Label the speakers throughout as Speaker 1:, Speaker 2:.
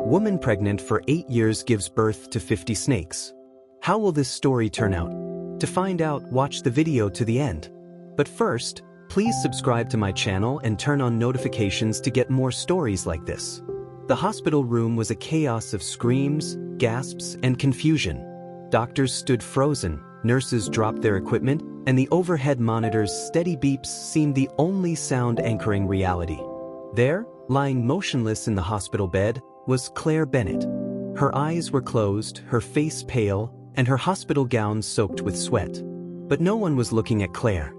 Speaker 1: Woman pregnant for 8 years gives birth to 50 snakes. How will this story turn out? To find out, watch the video to the end. But first, please subscribe to my channel and turn on notifications to get more stories like this. The hospital room was a chaos of screams, gasps, and confusion. Doctors stood frozen, nurses dropped their equipment, and the overhead monitor's steady beeps seemed the only sound anchoring reality. There, lying motionless in the hospital bed, was Claire Bennett. Her eyes were closed, her face pale, and her hospital gown soaked with sweat. But no one was looking at Claire.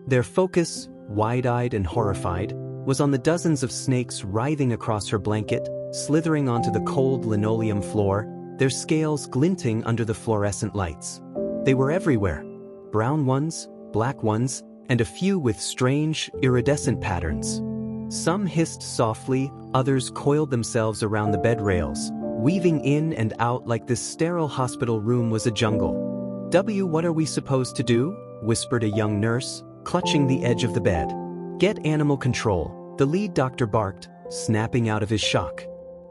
Speaker 1: Their focus, wide-eyed and horrified, was on the dozens of snakes writhing across her blanket, slithering onto the cold linoleum floor, their scales glinting under the fluorescent lights. They were everywhere. Brown ones, black ones, and a few with strange, iridescent patterns. Some hissed softly, others coiled themselves around the bed rails, weaving in and out like this sterile hospital room was a jungle. What are we supposed to do?" whispered a young nurse, clutching the edge of the bed. "Get animal control," the lead doctor barked, snapping out of his shock.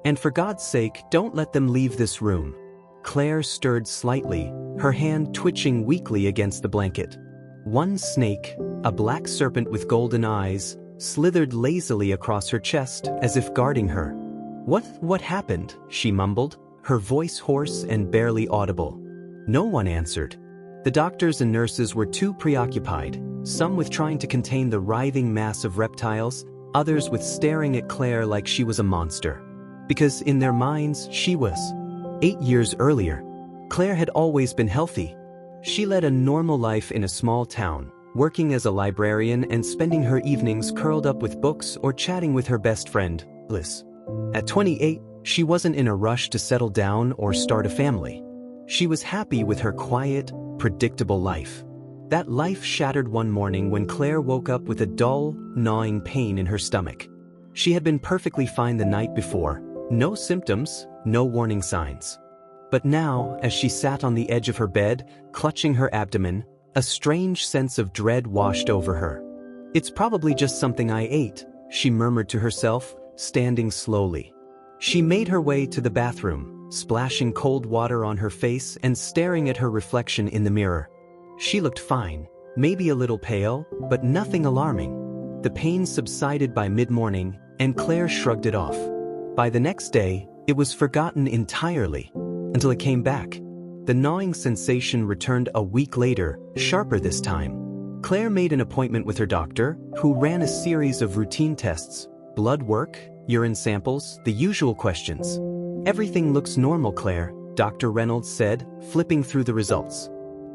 Speaker 1: "And for God's sake, don't let them leave this room." Claire stirred slightly, her hand twitching weakly against the blanket. One snake, a black serpent with golden eyes, slithered lazily across her chest as if guarding her. What happened?" she mumbled, her voice hoarse and barely audible. No one answered. The doctors and nurses were too preoccupied, some with trying to contain the writhing mass of reptiles, others with staring at Claire like she was a monster. Because in their minds, she was. 8 years earlier, Claire had always been healthy. She led a normal life in a small town, working as a librarian and spending her evenings curled up with books or chatting with her best friend, Liz. At 28, she wasn't in a rush to settle down or start a family. She was happy with her quiet, predictable life. That life shattered one morning when Claire woke up with a dull, gnawing pain in her stomach. She had been perfectly fine the night before, no symptoms, no warning signs. But now, as she sat on the edge of her bed, clutching her abdomen, a strange sense of dread washed over her. "It's probably just something I ate," she murmured to herself, standing slowly. She made her way to the bathroom, splashing cold water on her face and staring at her reflection in the mirror. She looked fine, maybe a little pale, but nothing alarming. The pain subsided by mid-morning, and Claire shrugged it off. By the next day, it was forgotten entirely, until it came back. The gnawing sensation returned a week later, sharper this time. Claire made an appointment with her doctor, who ran a series of routine tests, blood work, urine samples, the usual questions. "Everything looks normal, Claire," Dr. Reynolds said, flipping through the results.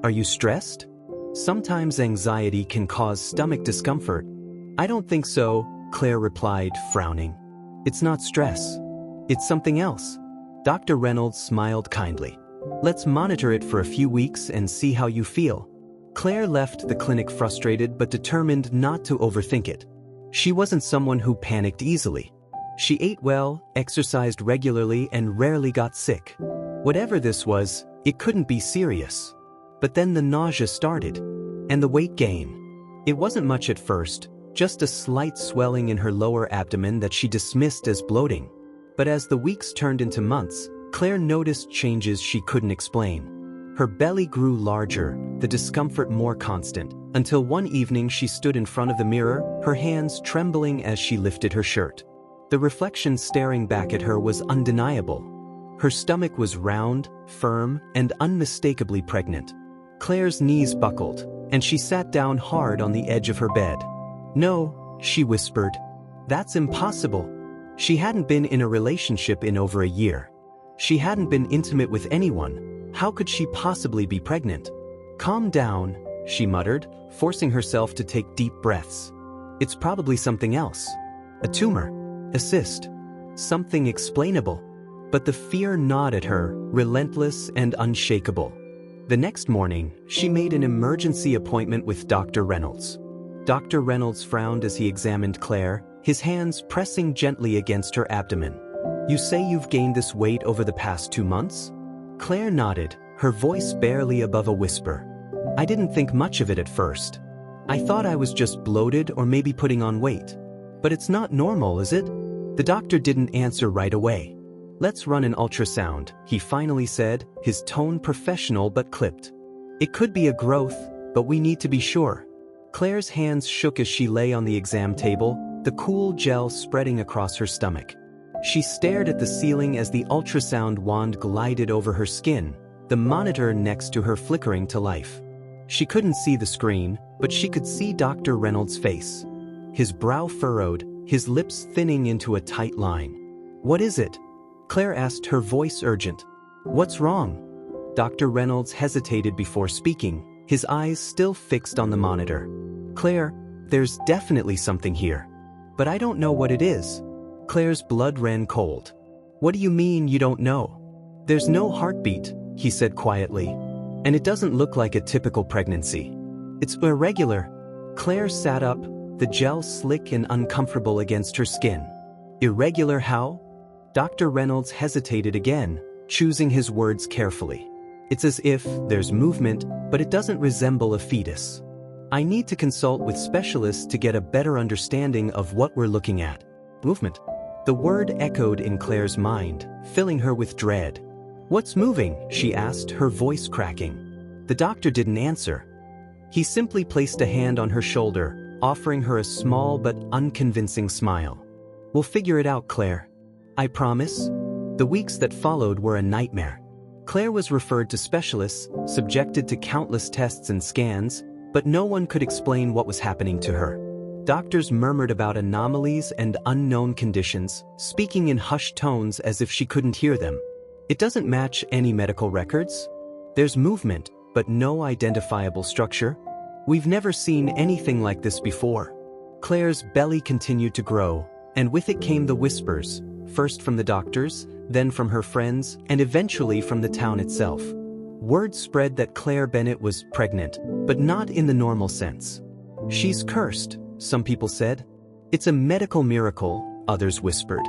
Speaker 1: "Are you stressed? Sometimes anxiety can cause stomach discomfort." "I don't think so," Claire replied, frowning. "It's not stress. It's something else." Dr. Reynolds smiled kindly. "Let's monitor it for a few weeks and see how you feel." Claire left the clinic frustrated but determined not to overthink it. She wasn't someone who panicked easily. She ate well, exercised regularly, and rarely got sick. Whatever this was, it couldn't be serious. But then the nausea started, and the weight gain. It wasn't much at first, just a slight swelling in her lower abdomen that she dismissed as bloating. But as the weeks turned into months, Claire noticed changes she couldn't explain. Her belly grew larger, the discomfort more constant, until one evening she stood in front of the mirror, her hands trembling as she lifted her shirt. The reflection staring back at her was undeniable. Her stomach was round, firm, and unmistakably pregnant. Claire's knees buckled, and she sat down hard on the edge of her bed. "No," she whispered. "That's impossible." She hadn't been in a relationship in over a year. She hadn't been intimate with anyone. How could she possibly be pregnant? "Calm down," she muttered, forcing herself to take deep breaths. "It's probably something else. A tumor. A cyst. Something explainable." But the fear gnawed at her, relentless and unshakable. The next morning, she made an emergency appointment with Dr. Reynolds. Dr. Reynolds frowned as he examined Claire, his hands pressing gently against her abdomen. "You say you've gained this weight over the past 2 months?" Claire nodded, her voice barely above a whisper. "I didn't think much of it at first. I thought I was just bloated or maybe putting on weight. But it's not normal, is it?" The doctor didn't answer right away. "Let's run an ultrasound," he finally said, his tone professional but clipped. "It could be a growth, but we need to be sure." Claire's hands shook as she lay on the exam table, the cool gel spreading across her stomach. She stared at the ceiling as the ultrasound wand glided over her skin, the monitor next to her flickering to life. She couldn't see the screen, but she could see Dr. Reynolds' face. His brow furrowed, his lips thinning into a tight line. "What is it?" Claire asked, her voice urgent. "What's wrong?" Dr. Reynolds hesitated before speaking, his eyes still fixed on the monitor. "Claire, there's definitely something here. But I don't know what it is." Claire's blood ran cold. "What do you mean you don't know?" "There's no heartbeat," he said quietly. "And it doesn't look like a typical pregnancy. It's irregular." Claire sat up, the gel slick and uncomfortable against her skin. "Irregular how?" Dr. Reynolds hesitated again, choosing his words carefully. "It's as if there's movement, but it doesn't resemble a fetus. I need to consult with specialists to get a better understanding of what we're looking at." Movement. The word echoed in Claire's mind, filling her with dread. "What's moving?" she asked, her voice cracking. The doctor didn't answer. He simply placed a hand on her shoulder, offering her a small but unconvincing smile. "We'll figure it out, Claire. I promise." The weeks that followed were a nightmare. Claire was referred to specialists, subjected to countless tests and scans, but no one could explain what was happening to her. Doctors murmured about anomalies and unknown conditions, speaking in hushed tones as if she couldn't hear them. "It doesn't match any medical records. There's movement, but no identifiable structure. We've never seen anything like this before." Claire's belly continued to grow, and with it came the whispers, first from the doctors, then from her friends, and eventually from the town itself. Word spread that Claire Bennett was pregnant, but not in the normal sense. "She's cursed," some people said. "It's a medical miracle," others whispered.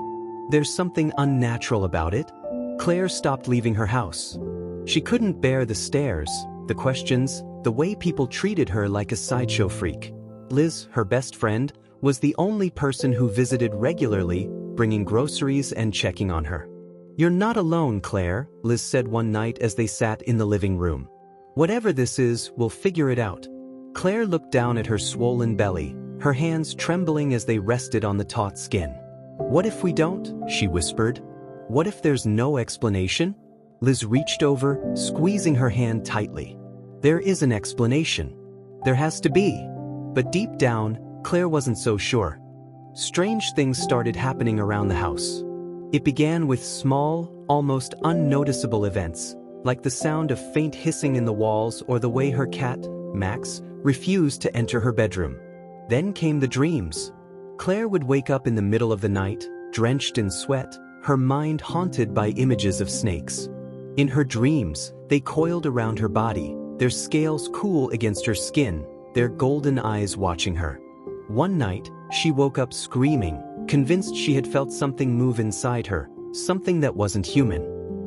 Speaker 1: "There's something unnatural about it." Claire stopped leaving her house. She couldn't bear the stares, the questions, the way people treated her like a sideshow freak. Liz, her best friend, was the only person who visited regularly, bringing groceries and checking on her. "You're not alone, Claire," Liz said one night as they sat in the living room. "Whatever this is, we'll figure it out." Claire looked down at her swollen belly, her hands trembling as they rested on the taut skin. "What if we don't?" she whispered. "What if there's no explanation?" Liz reached over, squeezing her hand tightly. "There is an explanation. There has to be." But deep down, Claire wasn't so sure. Strange things started happening around the house. It began with small, almost unnoticeable events, like the sound of faint hissing in the walls or the way her cat, Max, refused to enter her bedroom. Then came the dreams. Claire would wake up in the middle of the night, drenched in sweat, her mind haunted by images of snakes. In her dreams, they coiled around her body, their scales cool against her skin, their golden eyes watching her. One night, she woke up screaming, convinced she had felt something move inside her, something that wasn't human.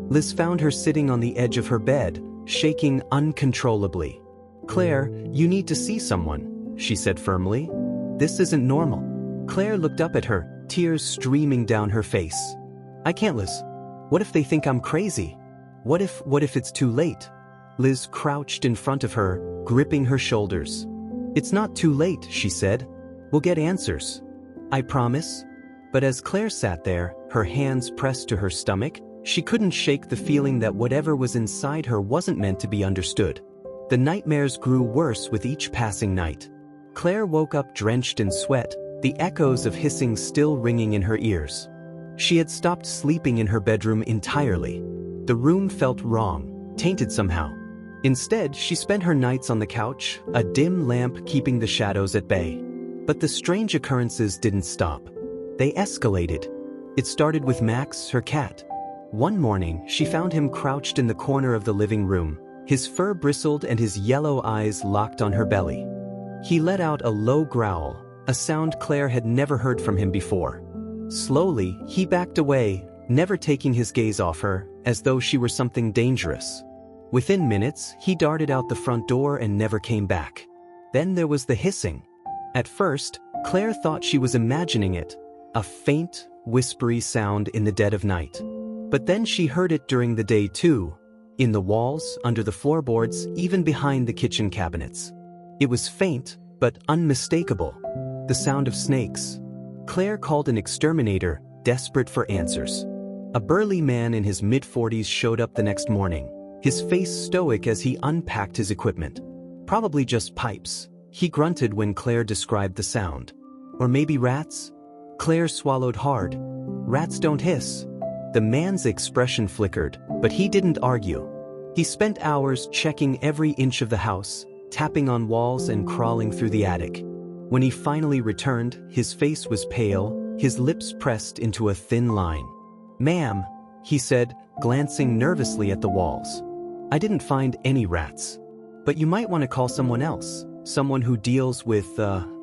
Speaker 1: Liz found her sitting on the edge of her bed, shaking uncontrollably. "Claire, you need to see someone," she said firmly. "This isn't normal." Claire looked up at her, tears streaming down her face. "I can't, Liz. What if they think I'm crazy? What if it's too late?" Liz crouched in front of her, gripping her shoulders. "It's not too late," she said. "We'll get answers. I promise." But as Claire sat there, her hands pressed to her stomach, she couldn't shake the feeling that whatever was inside her wasn't meant to be understood. The nightmares grew worse with each passing night. Claire woke up drenched in sweat, the echoes of hissing still ringing in her ears. She had stopped sleeping in her bedroom entirely. The room felt wrong, tainted somehow. Instead, she spent her nights on the couch, a dim lamp keeping the shadows at bay. But the strange occurrences didn't stop. They escalated. It started with Max, her cat. One morning, she found him crouched in the corner of the living room, his fur bristled and his yellow eyes locked on her belly. He let out a low growl, a sound Claire had never heard from him before. Slowly, he backed away, never taking his gaze off her, as though she were something dangerous. Within minutes, he darted out the front door and never came back. Then there was the hissing. At first, Claire thought she was imagining it, a faint, whispery sound in the dead of night. But then she heard it during the day too, in the walls, under the floorboards, even behind the kitchen cabinets. It was faint, but unmistakable. The sound of snakes. Claire called an exterminator, desperate for answers. A burly man in his mid-40s showed up the next morning, his face stoic as he unpacked his equipment. Probably just pipes, he grunted when Claire described the sound. Or maybe rats? Claire swallowed hard. Rats don't hiss. The man's expression flickered, but he didn't argue. He spent hours checking every inch of the house, tapping on walls and crawling through the attic. When he finally returned, his face was pale, his lips pressed into a thin line. "Ma'am," he said, glancing nervously at the walls. "I didn't find any rats. But you might want to call someone else, someone who deals with,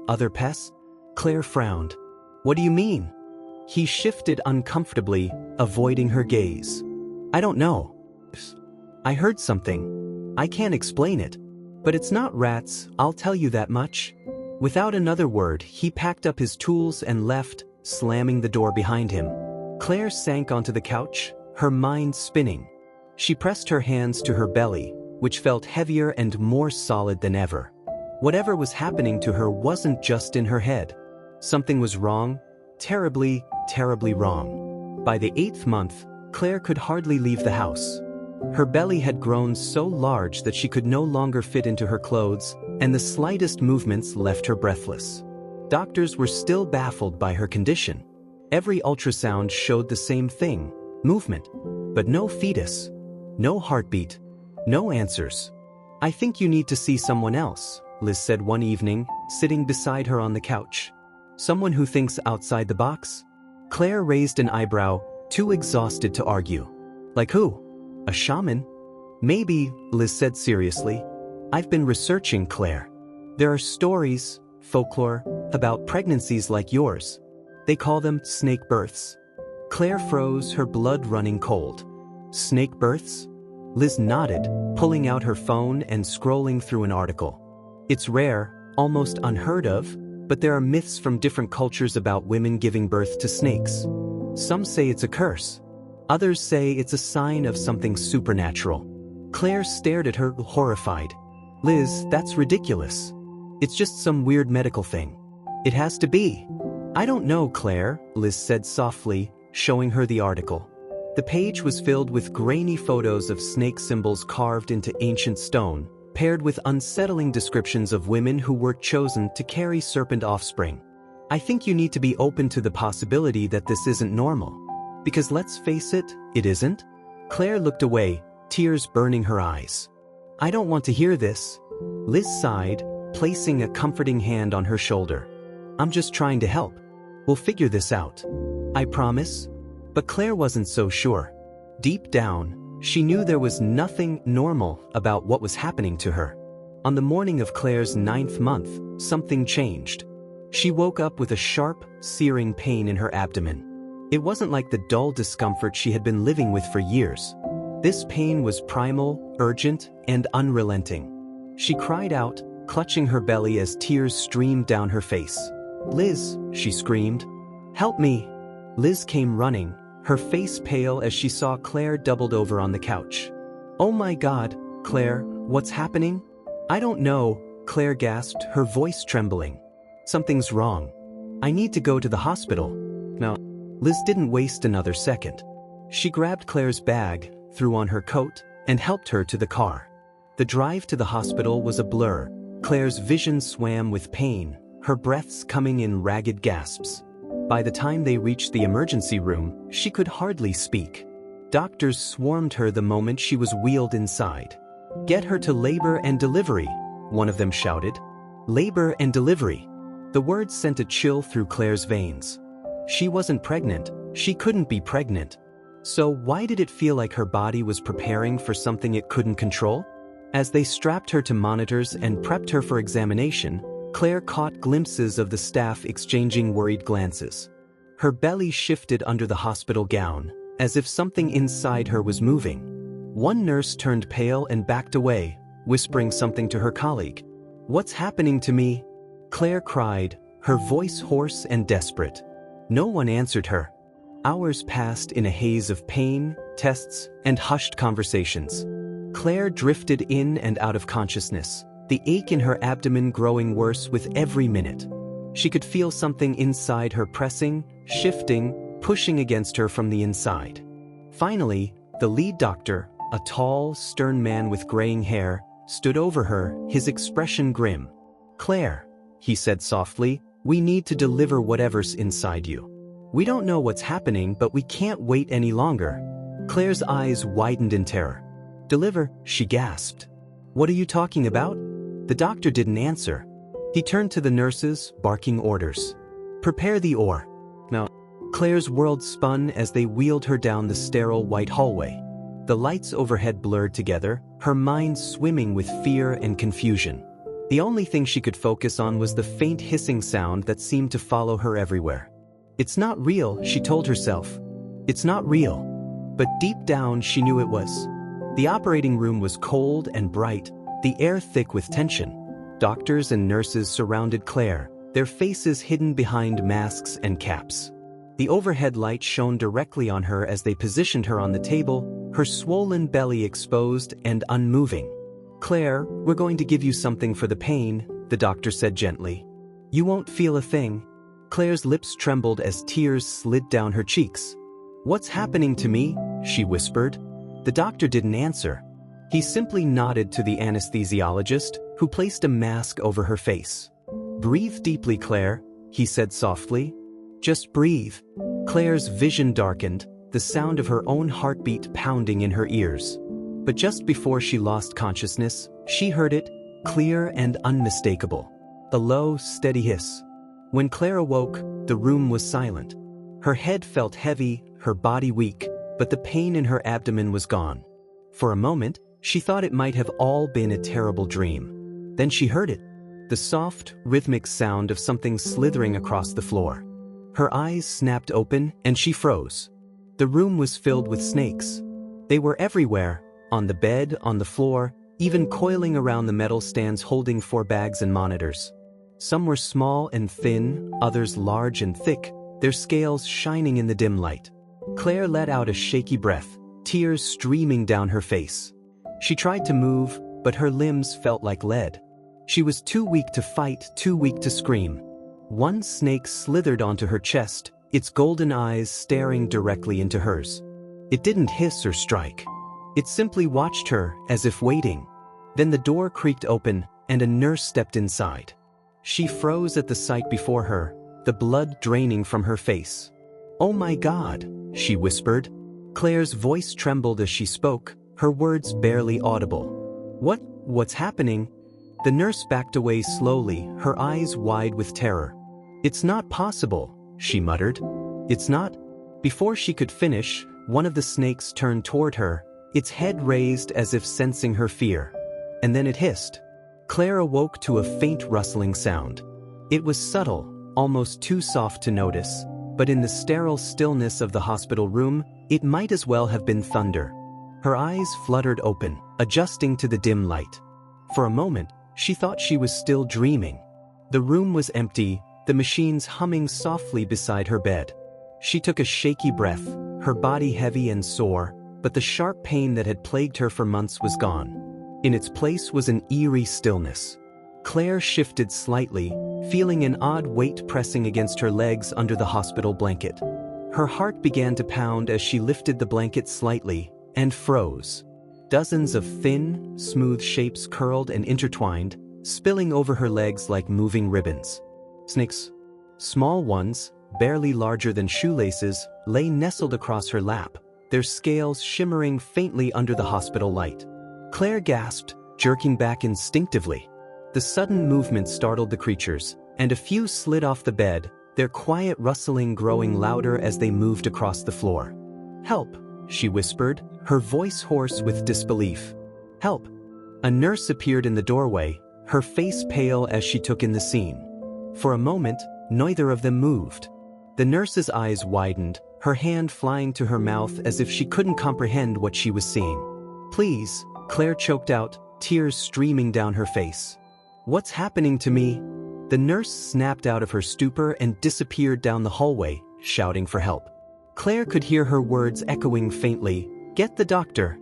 Speaker 1: other pests?" Claire frowned. "What do you mean?" He shifted uncomfortably, avoiding her gaze. "I don't know. I heard something. I can't explain it. But it's not rats, I'll tell you that much." Without another word, he packed up his tools and left, slamming the door behind him. Claire sank onto the couch, her mind spinning. She pressed her hands to her belly, which felt heavier and more solid than ever. Whatever was happening to her wasn't just in her head. Something was wrong, terribly, terribly wrong. By the 8th month, Claire could hardly leave the house. Her belly had grown so large that she could no longer fit into her clothes, and the slightest movements left her breathless. Doctors were still baffled by her condition. Every ultrasound showed the same thing, movement, but no fetus, no heartbeat, no answers. "I think you need to see someone else," Liz said one evening, sitting beside her on the couch. "Someone who thinks outside the box?" Claire raised an eyebrow, too exhausted to argue. "Like who? A shaman?" "Maybe," Liz said seriously. "I've been researching, Claire. There are stories, folklore, about pregnancies like yours. They call them snake births." Claire froze, her blood running cold. "Snake births?" Liz nodded, pulling out her phone and scrolling through an article. "It's rare, almost unheard of, but there are myths from different cultures about women giving birth to snakes. Some say it's a curse. Others say it's a sign of something supernatural." Claire stared at her, horrified. "Liz, that's ridiculous. It's just some weird medical thing. It has to be." "I don't know, Claire," Liz said softly, showing her the article. The page was filled with grainy photos of snake symbols carved into ancient stone, paired with unsettling descriptions of women who were chosen to carry serpent offspring. "I think you need to be open to the possibility that this isn't normal. Because let's face it, it isn't." Claire looked away, tears burning her eyes. "I don't want to hear this." Liz sighed, placing a comforting hand on her shoulder. "I'm just trying to help. We'll figure this out. I promise." But Claire wasn't so sure. Deep down, she knew there was nothing normal about what was happening to her. On the morning of Claire's 9th month, something changed. She woke up with a sharp, searing pain in her abdomen. It wasn't like the dull discomfort she had been living with for years. This pain was primal, urgent, and unrelenting. She cried out, clutching her belly as tears streamed down her face. "Liz," she screamed. "Help me!" Liz came running, her face pale as she saw Claire doubled over on the couch. "Oh my God, Claire, what's happening?" "I don't know," Claire gasped, her voice trembling. "Something's wrong. I need to go to the hospital." "No." Liz didn't waste another second. She grabbed Claire's bag, threw on her coat, and helped her to the car. The drive to the hospital was a blur. Claire's vision swam with pain, her breaths coming in ragged gasps. By the time they reached the emergency room, she could hardly speak. Doctors swarmed her the moment she was wheeled inside. "Get her to labor and delivery," one of them shouted. Labor and delivery. The words sent a chill through Claire's veins. She wasn't pregnant. She couldn't be pregnant. So why did it feel like her body was preparing for something it couldn't control? As they strapped her to monitors and prepped her for examination, Claire caught glimpses of the staff exchanging worried glances. Her belly shifted under the hospital gown, as if something inside her was moving. One nurse turned pale and backed away, whispering something to her colleague. "What's happening to me?" Claire cried, her voice hoarse and desperate. No one answered her. Hours passed in a haze of pain, tests, and hushed conversations. Claire drifted in and out of consciousness, the ache in her abdomen growing worse with every minute. She could feel something inside her pressing, shifting, pushing against her from the inside. Finally, the lead doctor, a tall, stern man with graying hair, stood over her, his expression grim. "Claire," he said softly, "we need to deliver whatever's inside you. We don't know what's happening, but we can't wait any longer." Claire's eyes widened in terror. "Deliver?" she gasped. "What are you talking about?" The doctor didn't answer. He turned to the nurses, barking orders. "Prepare the oar." Now, Claire's world spun as they wheeled her down the sterile white hallway. The lights overhead blurred together, her mind swimming with fear and confusion. The only thing she could focus on was the faint hissing sound that seemed to follow her everywhere. "It's not real," she told herself. "It's not real." But deep down she knew it was. The operating room was cold and bright, the air thick with tension. Doctors and nurses surrounded Claire, their faces hidden behind masks and caps. The overhead light shone directly on her as they positioned her on the table, her swollen belly exposed and unmoving. "Claire, we're going to give you something for the pain," the doctor said gently. "You won't feel a thing." Claire's lips trembled as tears slid down her cheeks. "What's happening to me?" she whispered. The doctor didn't answer. He simply nodded to the anesthesiologist, who placed a mask over her face. "Breathe deeply, Claire," he said softly. "Just breathe." Claire's vision darkened, the sound of her own heartbeat pounding in her ears. But just before she lost consciousness, she heard it, clear and unmistakable. A low, steady hiss. When Claire awoke, the room was silent. Her head felt heavy, her body weak, but the pain in her abdomen was gone. For a moment, she thought it might have all been a terrible dream. Then she heard it, the soft, rhythmic sound of something slithering across the floor. Her eyes snapped open and she froze. The room was filled with snakes. They were everywhere, on the bed, on the floor, even coiling around the metal stands holding 4 bags and monitors. Some were small and thin, others large and thick, their scales shining in the dim light. Claire let out a shaky breath, tears streaming down her face. She tried to move, but her limbs felt like lead. She was too weak to fight, too weak to scream. One snake slithered onto her chest, its golden eyes staring directly into hers. It didn't hiss or strike. It simply watched her, as if waiting. Then the door creaked open, and a nurse stepped inside. She froze at the sight before her, the blood draining from her face. "Oh my God," she whispered. Claire's voice trembled as she spoke, her words barely audible. What's happening?" The nurse backed away slowly, her eyes wide with terror. "It's not possible," she muttered. "It's not?" Before she could finish, one of the snakes turned toward her, its head raised as if sensing her fear. And then it hissed. Claire awoke to a faint rustling sound. It was subtle, almost too soft to notice, but in the sterile stillness of the hospital room, it might as well have been thunder. Her eyes fluttered open, adjusting to the dim light. For a moment, she thought she was still dreaming. The room was empty, the machines humming softly beside her bed. She took a shaky breath, her body heavy and sore, but the sharp pain that had plagued her for months was gone. In its place was an eerie stillness. Claire shifted slightly, feeling an odd weight pressing against her legs under the hospital blanket. Her heart began to pound as she lifted the blanket slightly, and froze. Dozens of thin, smooth shapes curled and intertwined, spilling over her legs like moving ribbons. Snakes, small ones, barely larger than shoelaces, lay nestled across her lap, their scales shimmering faintly under the hospital light. Claire gasped, jerking back instinctively. The sudden movement startled the creatures, and a few slid off the bed, their quiet rustling growing louder as they moved across the floor. "Help," she whispered, her voice hoarse with disbelief. "Help." A nurse appeared in the doorway, her face pale as she took in the scene. For a moment, neither of them moved. The nurse's eyes widened, her hand flying to her mouth as if she couldn't comprehend what she was seeing. "Please," Claire choked out, tears streaming down her face. "What's happening to me?" The nurse snapped out of her stupor and disappeared down the hallway, shouting for help. Claire could hear her words echoing faintly. Get the doctor.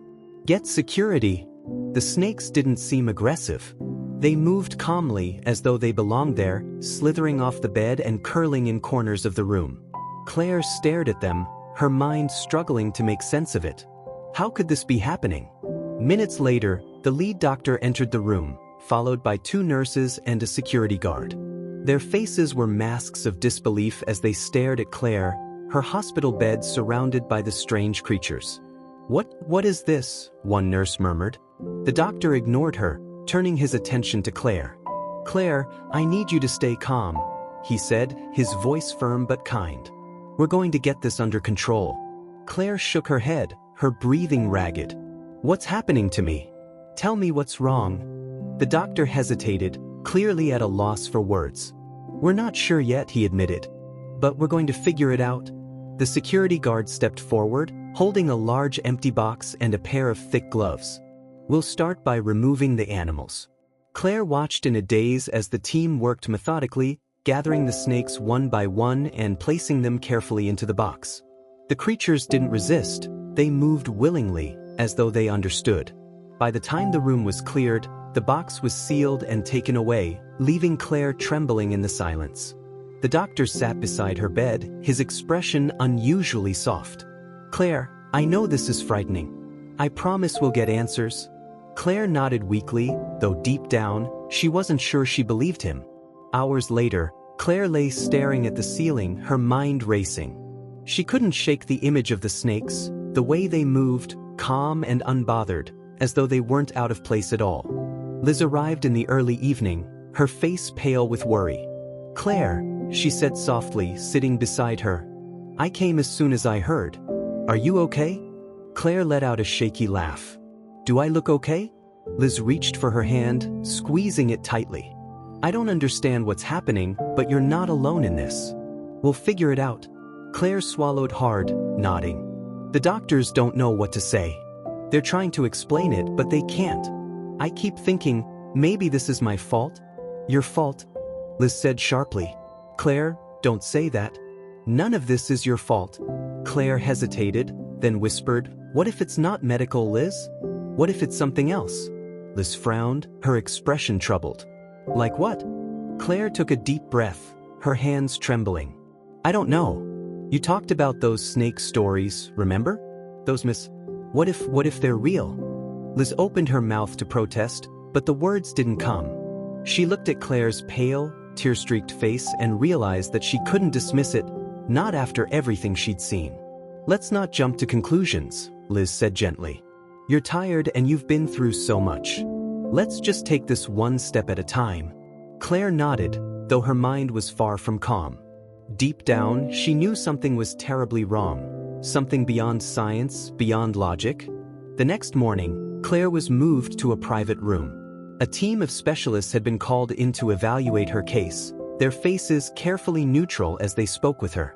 Speaker 1: Get security. The snakes didn't seem aggressive. They moved calmly as though they belonged there, slithering off the bed and curling in corners of the room. Claire stared at them, her mind struggling to make sense of it. How could this be happening? Minutes later, the lead doctor entered the room, followed by 2 nurses and a security guard. Their faces were masks of disbelief as they stared at Claire, her hospital bed surrounded by the strange creatures. What is this?" one nurse murmured. The doctor ignored her, turning his attention to Claire. "Claire, I need you to stay calm," he said, his voice firm but kind. "We're going to get this under control." Claire shook her head, her breathing ragged. "What's happening to me? Tell me what's wrong." The doctor hesitated, clearly at a loss for words. "We're not sure yet," he admitted. "But we're going to figure it out." The security guard stepped forward, holding a large empty box and a pair of thick gloves. "We'll start by removing the animals." Claire watched in a daze as the team worked methodically, gathering the snakes one by one and placing them carefully into the box. The creatures didn't resist, they moved willingly, as though they understood. By the time the room was cleared, the box was sealed and taken away, leaving Claire trembling in the silence. The doctor sat beside her bed, his expression unusually soft. "Claire, I know this is frightening. I promise we'll get answers." Claire nodded weakly, though deep down, she wasn't sure she believed him. Hours later, Claire lay staring at the ceiling, her mind racing. She couldn't shake the image of the snakes, the way they moved, calm and unbothered, as though they weren't out of place at all. Liz arrived in the early evening, her face pale with worry. "Claire," she said softly, sitting beside her. "I came as soon as I heard. Are you okay?" Claire let out a shaky laugh. "Do I look okay?" Liz reached for her hand, squeezing it tightly. "I don't understand what's happening, but you're not alone in this. We'll figure it out." Claire swallowed hard, nodding. "The doctors don't know what to say. They're trying to explain it, but they can't. I keep thinking, maybe this is my fault." "Your fault?" Liz said sharply. "Claire, don't say that. None of this is your fault." Claire hesitated, then whispered, "What if it's not medical, Liz? What if it's something else?" Liz frowned, her expression troubled. "Like what?" Claire took a deep breath, her hands trembling. "I don't know. You talked about those snake stories, remember? Those What if they're real?" Liz opened her mouth to protest, but the words didn't come. She looked at Claire's pale, tear-streaked face and realized that she couldn't dismiss it, not after everything she'd seen. "Let's not jump to conclusions," Liz said gently. "You're tired and you've been through so much. Let's just take this one step at a time." Claire nodded, though her mind was far from calm. Deep down, she knew something was terribly wrong, something beyond science, beyond logic. The next morning, Claire was moved to a private room. A team of specialists had been called in to evaluate her case, their faces carefully neutral as they spoke with her.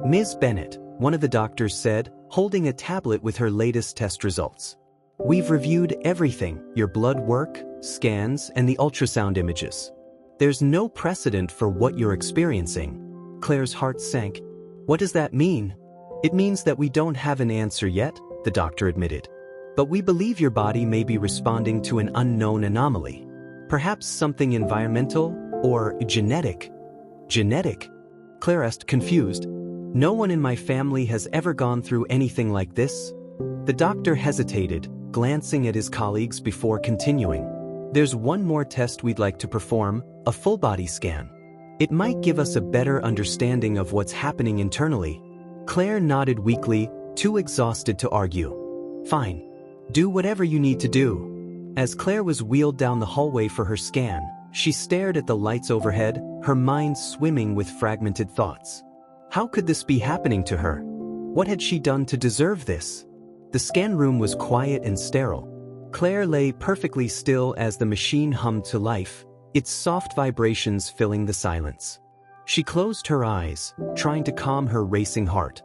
Speaker 1: "Ms. Bennett," one of the doctors said, holding a tablet with her latest test results. "We've reviewed everything, your blood work, scans, and the ultrasound images. There's no precedent for what you're experiencing." Claire's heart sank. "What does that mean?" "It means that we don't have an answer yet," the doctor admitted. "But we believe your body may be responding to an unknown anomaly. Perhaps something environmental or genetic." "Genetic?" Claire asked, confused. "No one in my family has ever gone through anything like this." The doctor hesitated, glancing at his colleagues before continuing. "There's one more test we'd like to perform, a full-body scan. It might give us a better understanding of what's happening internally." Claire nodded weakly, too exhausted to argue. "Fine. Do whatever you need to do." As Claire was wheeled down the hallway for her scan, she stared at the lights overhead, her mind swimming with fragmented thoughts. How could this be happening to her? What had she done to deserve this? The scan room was quiet and sterile. Claire lay perfectly still as the machine hummed to life, its soft vibrations filling the silence. She closed her eyes, trying to calm her racing heart.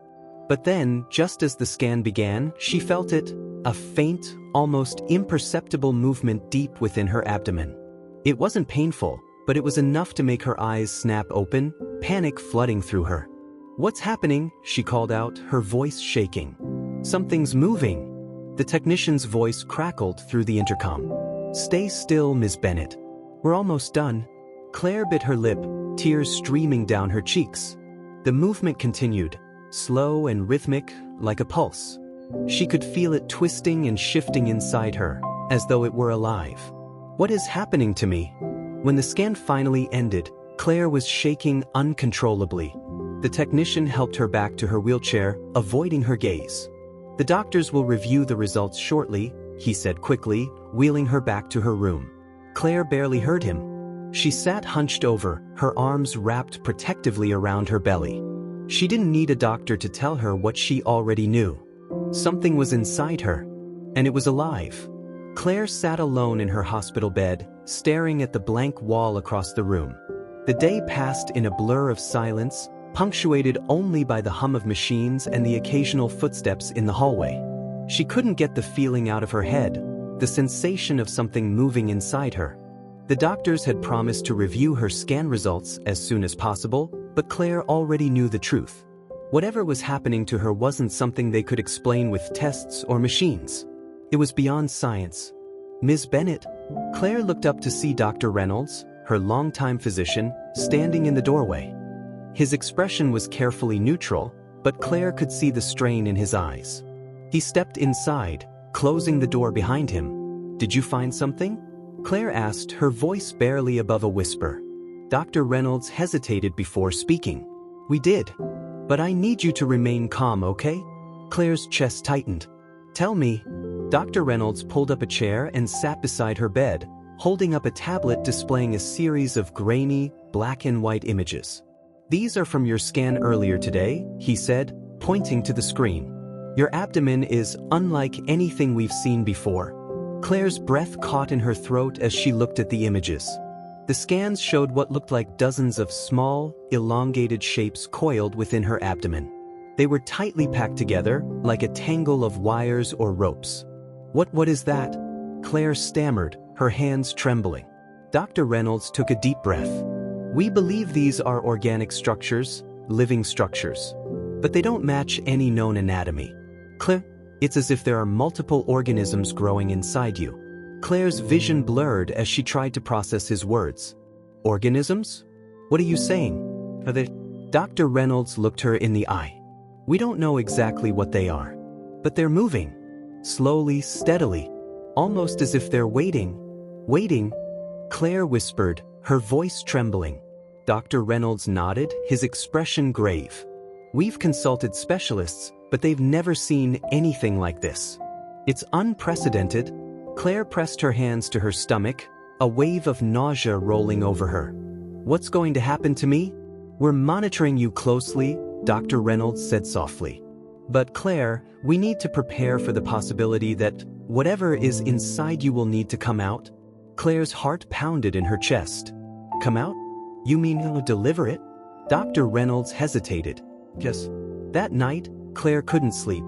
Speaker 1: But then, just as the scan began, she felt it, a faint, almost imperceptible movement deep within her abdomen. It wasn't painful, but it was enough to make her eyes snap open, panic flooding through her. "What's happening?" she called out, her voice shaking. "Something's moving." The technician's voice crackled through the intercom. "Stay still, Miss Bennett. We're almost done." Claire bit her lip, tears streaming down her cheeks. The movement continued, slow and rhythmic, like a pulse. She could feel it twisting and shifting inside her, as though it were alive. "What is happening to me?" When the scan finally ended, Claire was shaking uncontrollably. The technician helped her back to her wheelchair, avoiding her gaze. "The doctors will review the results shortly," he said quickly, wheeling her back to her room. Claire barely heard him. She sat hunched over, her arms wrapped protectively around her belly. She didn't need a doctor to tell her what she already knew. Something was inside her, and it was alive. Claire sat alone in her hospital bed, staring at the blank wall across the room. The day passed in a blur of silence, punctuated only by the hum of machines and the occasional footsteps in the hallway. She couldn't get the feeling out of her head, the sensation of something moving inside her. The doctors had promised to review her scan results as soon as possible, but Claire already knew the truth. Whatever was happening to her wasn't something they could explain with tests or machines. It was beyond science. "Ms. Bennett." Claire looked up to see Dr. Reynolds, her longtime physician, standing in the doorway. His expression was carefully neutral, but Claire could see the strain in his eyes. He stepped inside, closing the door behind him. "Did you find something?" Claire asked, her voice barely above a whisper. Dr. Reynolds hesitated before speaking. "We did. But I need you to remain calm, okay?" Claire's chest tightened. "Tell me." Dr. Reynolds pulled up a chair and sat beside her bed, holding up a tablet displaying a series of grainy, black and white images. "These are from your scan earlier today," he said, pointing to the screen. "Your abdomen is unlike anything we've seen before." Claire's breath caught in her throat as she looked at the images. The scans showed what looked like dozens of small, elongated shapes coiled within her abdomen. They were tightly packed together, like a tangle of wires or ropes. What is that?" Claire stammered, her hands trembling. Dr. Reynolds took a deep breath. "We believe these are organic structures, living structures. But they don't match any known anatomy. Claire, it's as if there are multiple organisms growing inside you." Claire's vision blurred as she tried to process his words. "Organisms? What are you saying? Are they?" Dr. Reynolds looked her in the eye. "We don't know exactly what they are. But they're moving. Slowly, steadily. Almost as if they're waiting." "Waiting?" Claire whispered, her voice trembling. Dr. Reynolds nodded, his expression grave. "We've consulted specialists, but they've never seen anything like this. It's unprecedented." Claire pressed her hands to her stomach, a wave of nausea rolling over her. "What's going to happen to me?" "We're monitoring you closely," Dr. Reynolds said softly. "But Claire, we need to prepare for the possibility that whatever is inside you will need to come out." Claire's heart pounded in her chest. "Come out? You mean you'll deliver it?" Dr. Reynolds hesitated. "Yes." That night, Claire couldn't sleep.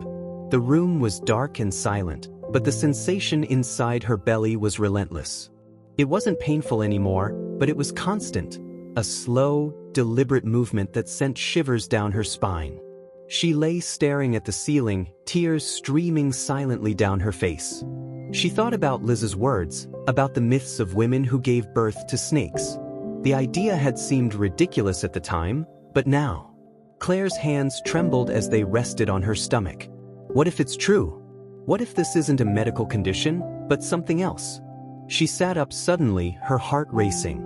Speaker 1: The room was dark and silent, but the sensation inside her belly was relentless. It wasn't painful anymore, but it was constant, a slow, deliberate movement that sent shivers down her spine. She lay staring at the ceiling, tears streaming silently down her face. She thought about Liz's words, about the myths of women who gave birth to snakes. The idea had seemed ridiculous at the time, but now. Claire's hands trembled as they rested on her stomach. What if it's true? What if this isn't a medical condition, but something else? She sat up suddenly, her heart racing.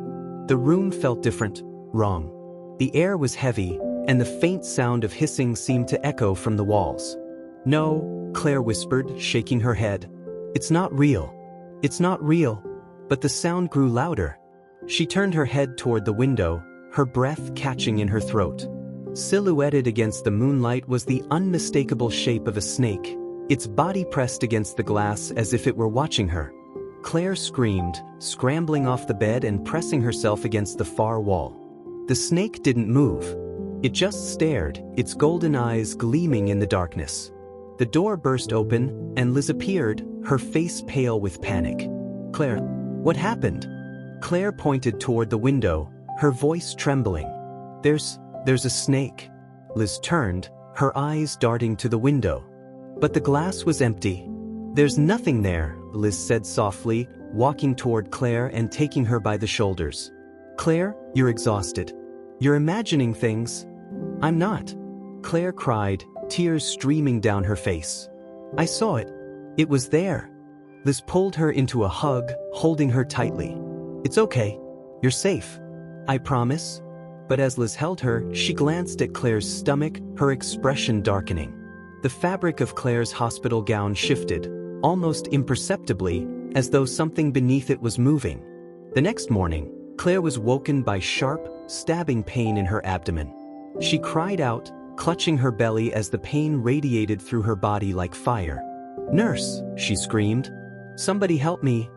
Speaker 1: The room felt different, wrong. The air was heavy, and the faint sound of hissing seemed to echo from the walls. "No," Claire whispered, shaking her head. "It's not real. It's not real." But the sound grew louder. She turned her head toward the window, her breath catching in her throat. Silhouetted against the moonlight was the unmistakable shape of a snake, its body pressed against the glass as if it were watching her. Claire screamed, scrambling off the bed and pressing herself against the far wall. The snake didn't move. It just stared, its golden eyes gleaming in the darkness. The door burst open, and Liz appeared, her face pale with panic. "Claire, what happened?" Claire pointed toward the window, her voice trembling. There's a snake." Liz turned, her eyes darting to the window. But the glass was empty. "There's nothing there," Liz said softly, walking toward Claire and taking her by the shoulders. "Claire, you're exhausted. You're imagining things." "I'm not," Claire cried, tears streaming down her face. "I saw it. It was there." Liz pulled her into a hug, holding her tightly. "It's okay. You're safe. I promise." But as Liz held her, she glanced at Claire's stomach, her expression darkening. The fabric of Claire's hospital gown shifted, almost imperceptibly, as though something beneath it was moving. The next morning, Claire was woken by sharp, stabbing pain in her abdomen. She cried out, clutching her belly as the pain radiated through her body like fire. "Nurse!" she screamed. "Somebody help me!"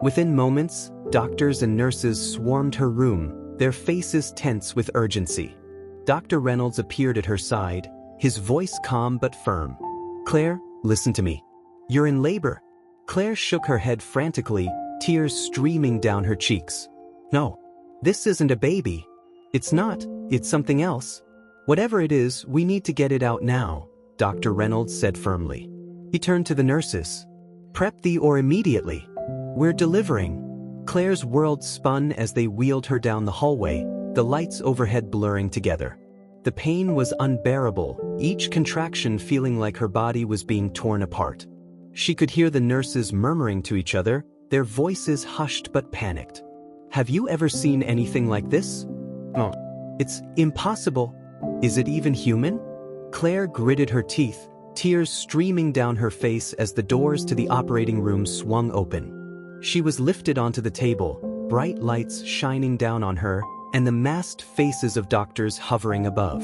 Speaker 1: Within moments, doctors and nurses swarmed her room, their faces tense with urgency. Dr. Reynolds appeared at her side, his voice calm but firm. "Claire, listen to me. You're in labor." Claire shook her head frantically, tears streaming down her cheeks. "No, this isn't a baby. It's not, it's something else. Whatever it is, we need to get it out now," Dr. Reynolds said firmly. He turned to the nurses. "Prep the or immediately. We're delivering." Claire's world spun as they wheeled her down the hallway, the lights overhead blurring together. The pain was unbearable, each contraction feeling like her body was being torn apart. She could hear the nurses murmuring to each other, their voices hushed but panicked. "Have you ever seen anything like this?" "No. It's impossible. Is it even human?" Claire gritted her teeth, tears streaming down her face as the doors to the operating room swung open. She was lifted onto the table, bright lights shining down on her, and the masked faces of doctors hovering above.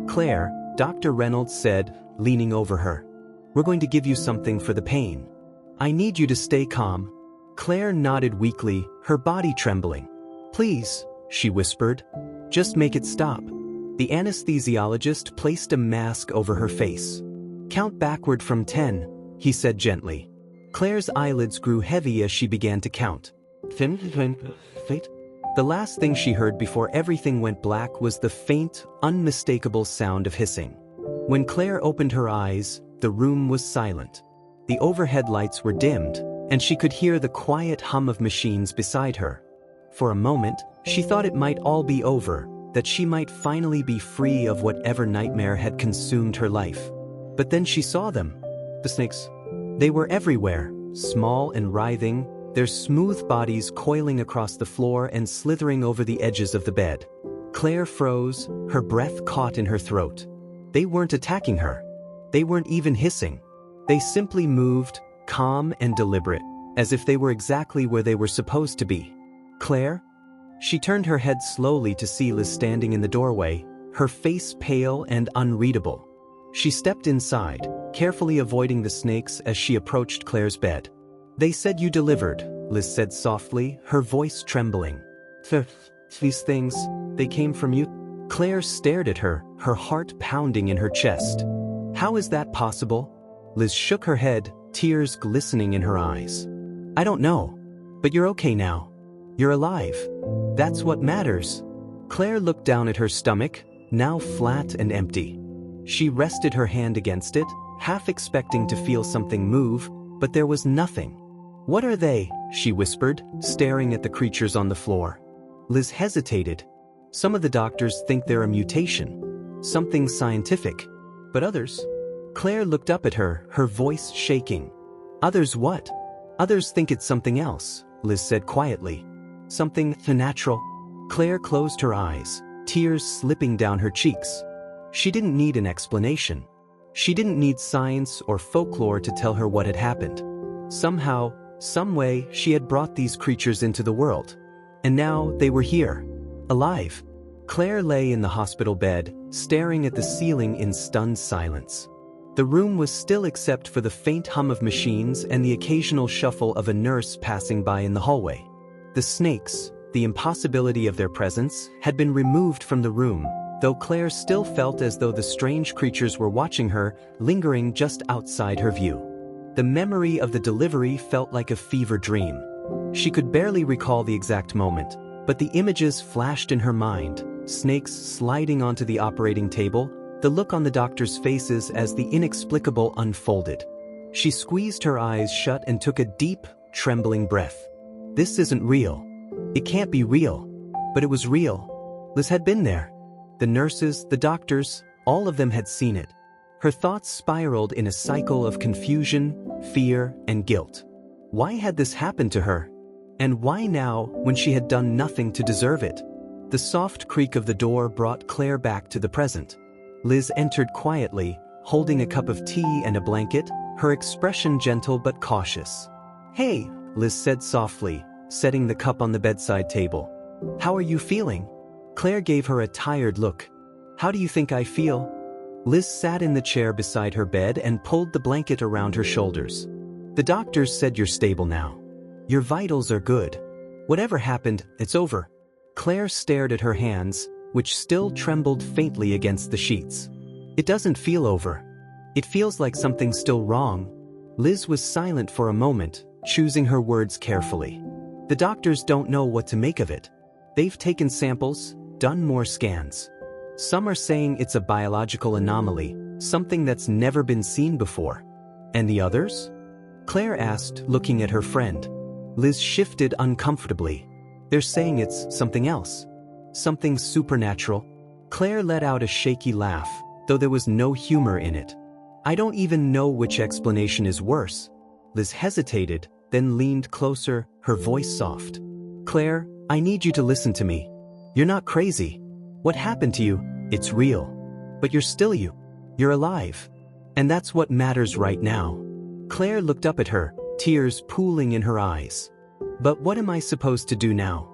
Speaker 1: "Claire," Dr. Reynolds said, leaning over her. "We're going to give you something for the pain. I need you to stay calm." Claire nodded weakly, her body trembling. "Please," she whispered, "just make it stop." The anesthesiologist placed a mask over her face. "Count backward from 10, he said gently. Claire's eyelids grew heavy as she began to count. Fate? The last thing she heard before everything went black was the faint, unmistakable sound of hissing. When Claire opened her eyes, the room was silent. The overhead lights were dimmed, and she could hear the quiet hum of machines beside her. For a moment, she thought it might all be over, that she might finally be free of whatever nightmare had consumed her life. But then she saw them. The snakes. They were everywhere, small and writhing, their smooth bodies coiling across the floor and slithering over the edges of the bed. Claire froze, her breath caught in her throat. They weren't attacking her. They weren't even hissing. They simply moved, calm and deliberate, as if they were exactly where they were supposed to be. "Claire?" She turned her head slowly to see Liz standing in the doorway, her face pale and unreadable. She stepped inside, carefully avoiding the snakes as she approached Claire's bed. "They said you delivered," Liz said softly, her voice trembling. "These things, they came from you?" Claire stared at her, her heart pounding in her chest. "How is that possible?" Liz shook her head, tears glistening in her eyes. "I don't know. But you're okay now. You're alive. That's what matters." Claire looked down at her stomach, now flat and empty. She rested her hand against it, half expecting to feel something move, but there was nothing. "What are they?" she whispered, staring at the creatures on the floor. Liz hesitated. "Some of the doctors think they're a mutation, something scientific. But others?" Claire looked up at her, her voice shaking. "Others what?" "Others think it's something else," Liz said quietly. "Something unnatural." Claire closed her eyes, tears slipping down her cheeks. She didn't need an explanation. She didn't need science or folklore to tell her what had happened. Somehow, some way, she had brought these creatures into the world. And now they were here, alive. Claire lay in the hospital bed, staring at the ceiling in stunned silence. The room was still except for the faint hum of machines and the occasional shuffle of a nurse passing by in the hallway. The snakes, the impossibility of their presence, had been removed from the room, though Claire still felt as though the strange creatures were watching her, lingering just outside her view. The memory of the delivery felt like a fever dream. She could barely recall the exact moment, but the images flashed in her mind, snakes sliding onto the operating table, the look on the doctor's faces as the inexplicable unfolded. She squeezed her eyes shut and took a deep, trembling breath. This isn't real. It can't be real. But it was real. Liz had been there. The nurses, the doctors, all of them had seen it. Her thoughts spiraled in a cycle of confusion, fear, and guilt. Why had this happened to her? And why now, when she had done nothing to deserve it? The soft creak of the door brought Claire back to the present. Liz entered quietly, holding a cup of tea and a blanket, her expression gentle but cautious. "Hey," Liz said softly, setting the cup on the bedside table. "How are you feeling?" Claire gave her a tired look. "How do you think I feel?" Liz sat in the chair beside her bed and pulled the blanket around her shoulders. "The doctors said you're stable now. Your vitals are good. Whatever happened, it's over." Claire stared at her hands, which still trembled faintly against the sheets. "It doesn't feel over. It feels like something's still wrong." Liz was silent for a moment, choosing her words carefully. "The doctors don't know what to make of it. They've taken samples, done more scans. Some are saying it's a biological anomaly, something that's never been seen before." "And the others?" Claire asked, looking at her friend. Liz shifted uncomfortably. "They're saying it's something else. Something supernatural." Claire let out a shaky laugh, though there was no humor in it. "I don't even know which explanation is worse." Liz hesitated, then leaned closer, her voice soft. "Claire, I need you to listen to me. You're not crazy. What happened to you, it's real. But you're still you. You're alive. And that's what matters right now." Claire looked up at her, tears pooling in her eyes. "But what am I supposed to do now?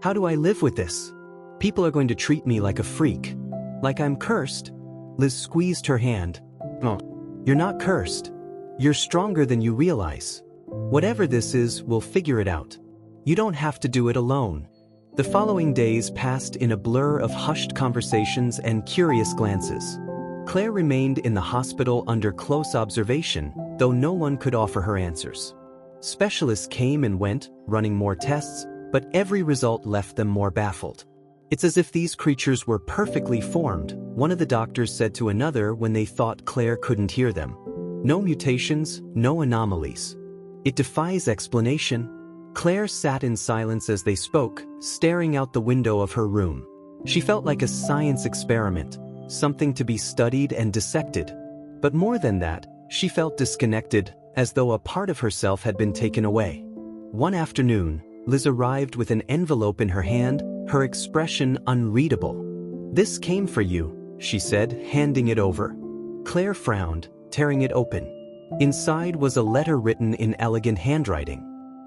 Speaker 1: How do I live with this? People are going to treat me like a freak. Like I'm cursed." Liz squeezed her hand. "Oh, you're not cursed. You're stronger than you realize. Whatever this is, we'll figure it out. You don't have to do it alone." The following days passed in a blur of hushed conversations and curious glances. Claire remained in the hospital under close observation, though no one could offer her answers. Specialists came and went, running more tests, but every result left them more baffled. "It's as if these creatures were perfectly formed," one of the doctors said to another when they thought Claire couldn't hear them. "No mutations, no anomalies. It defies explanation." Claire sat in silence as they spoke, staring out the window of her room. She felt like a science experiment, something to be studied and dissected. But more than that, she felt disconnected, as though a part of herself had been taken away. One afternoon, Liz arrived with an envelope in her hand, her expression unreadable. "This came for you," she said, handing it over. Claire frowned, tearing it open. Inside was a letter written in elegant handwriting.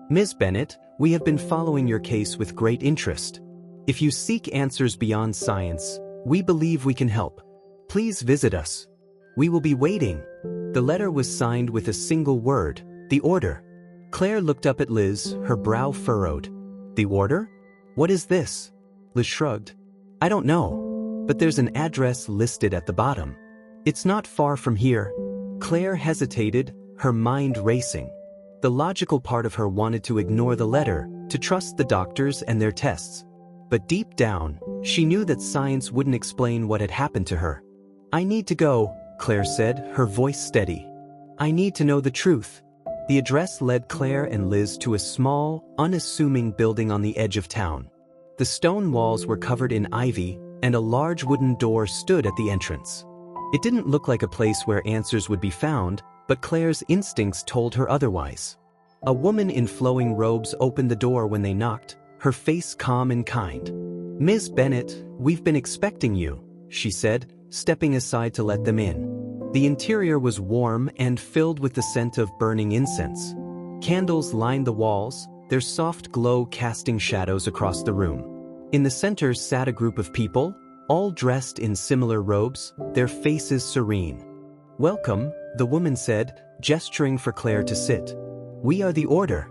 Speaker 1: "Ms. Bennett, we have been following your case with great interest. If you seek answers beyond science, we believe we can help. Please visit us. We will be waiting." The letter was signed with a single word, "The order." Claire looked up at Liz, her brow furrowed. "The order? What is this?" Liz shrugged. "I don't know. But there's an address listed at the bottom. It's not far from here." Claire hesitated, her mind racing. The logical part of her wanted to ignore the letter, to trust the doctors and their tests. But deep down, she knew that science wouldn't explain what had happened to her. "I need to go," Claire said, her voice steady. "I need to know the truth." The address led Claire and Liz to a small, unassuming building on the edge of town. The stone walls were covered in ivy, and a large wooden door stood at the entrance. It didn't look like a place where answers would be found, but Claire's instincts told her otherwise. A woman in flowing robes opened the door when they knocked, her face calm and kind. "Ms. Bennett, we've been expecting you," she said, stepping aside to let them in. The interior was warm and filled with the scent of burning incense. Candles lined the walls, their soft glow casting shadows across the room. In the center sat a group of people, all dressed in similar robes, their faces serene. "Welcome," the woman said, gesturing for Claire to sit. "We are the Order.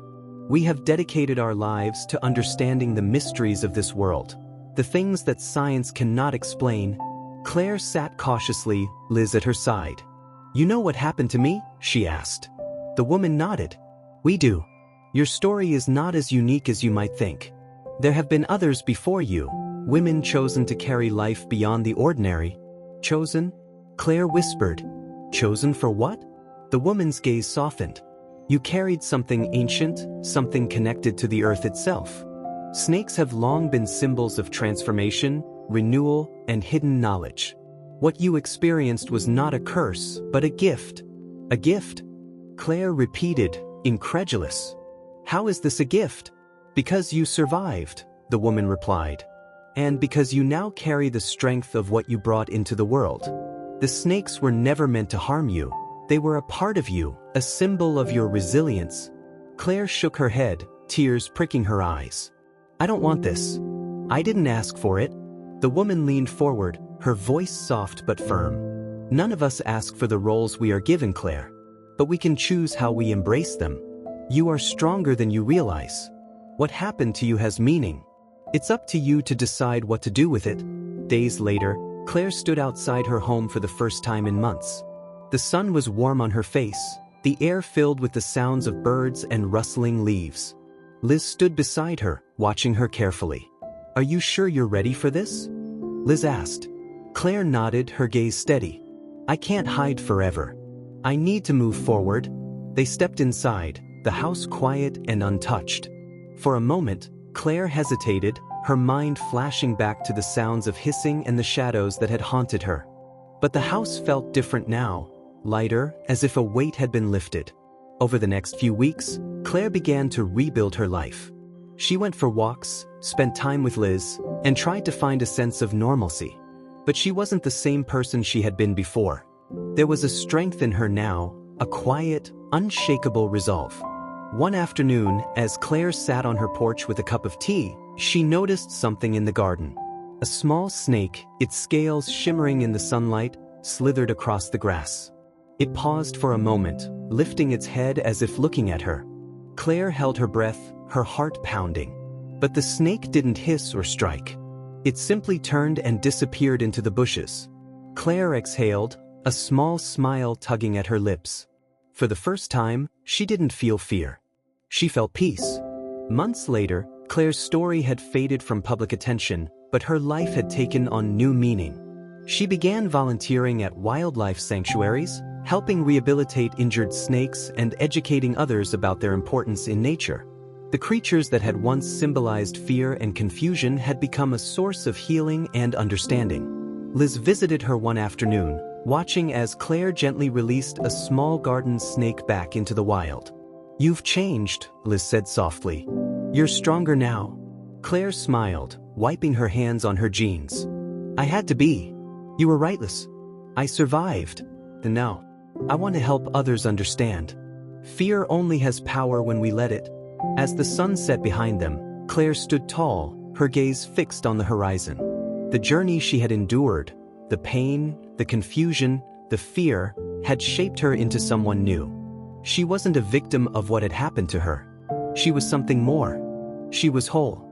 Speaker 1: We have dedicated our lives to understanding the mysteries of this world, the things that science cannot explain." Claire sat cautiously, Liz at her side. "You know what happened to me?" she asked. The woman nodded. "We do. Your story is not as unique as you might think. There have been others before you, women chosen to carry life beyond the ordinary." "Chosen?" Claire whispered. Chosen for what? The woman's gaze softened. You carried something ancient, something connected to the earth itself. Snakes have long been symbols of transformation, renewal, and hidden knowledge. What you experienced was not a curse, but a gift. A gift? Claire repeated, incredulous. How is this a gift? Because you survived, the woman replied. And because you now carry the strength of what you brought into the world. The snakes were never meant to harm you. They were a part of you, a symbol of your resilience. Claire shook her head, tears pricking her eyes. I don't want this. I didn't ask for it. The woman leaned forward, her voice soft but firm. None of us ask for the roles we are given, Claire. But we can choose how we embrace them. You are stronger than you realize. What happened to you has meaning. It's up to you to decide what to do with it. Days later, Claire stood outside her home for the first time in months. The sun was warm on her face, the air filled with the sounds of birds and rustling leaves. Liz stood beside her, watching her carefully. Are you sure you're ready for this? Liz asked. Claire nodded, her gaze steady. I can't hide forever. I need to move forward. They stepped inside, the house quiet and untouched. For a moment, Claire hesitated, her mind flashing back to the sounds of hissing and the shadows that had haunted her. But the house felt different now, lighter, as if a weight had been lifted. Over the next few weeks, Claire began to rebuild her life. She went for walks, spent time with Liz, and tried to find a sense of normalcy. But she wasn't the same person she had been before. There was a strength in her now, a quiet, unshakable resolve. One afternoon, as Claire sat on her porch with a cup of tea, she noticed something in the garden. A small snake, its scales shimmering in the sunlight, slithered across the grass. It paused for a moment, lifting its head as if looking at her. Claire held her breath, her heart pounding. But the snake didn't hiss or strike. It simply turned and disappeared into the bushes. Claire exhaled, a small smile tugging at her lips. For the first time, she didn't feel fear. She felt peace. Months later, Claire's story had faded from public attention, but her life had taken on new meaning. She began volunteering at wildlife sanctuaries, helping rehabilitate injured snakes and educating others about their importance in nature. The creatures that had once symbolized fear and confusion had become a source of healing and understanding. Liz visited her one afternoon, watching as Claire gently released a small garden snake back into the wild. You've changed, Liz said softly. You're stronger now. Claire smiled, wiping her hands on her jeans. I had to be. You were right, Liz. I survived. And now, I want to help others understand. Fear only has power when we let it. As the sun set behind them, Claire stood tall, her gaze fixed on the horizon. The journey she had endured, the pain, the confusion, the fear, had shaped her into someone new. She wasn't a victim of what had happened to her. She was something more. She was whole.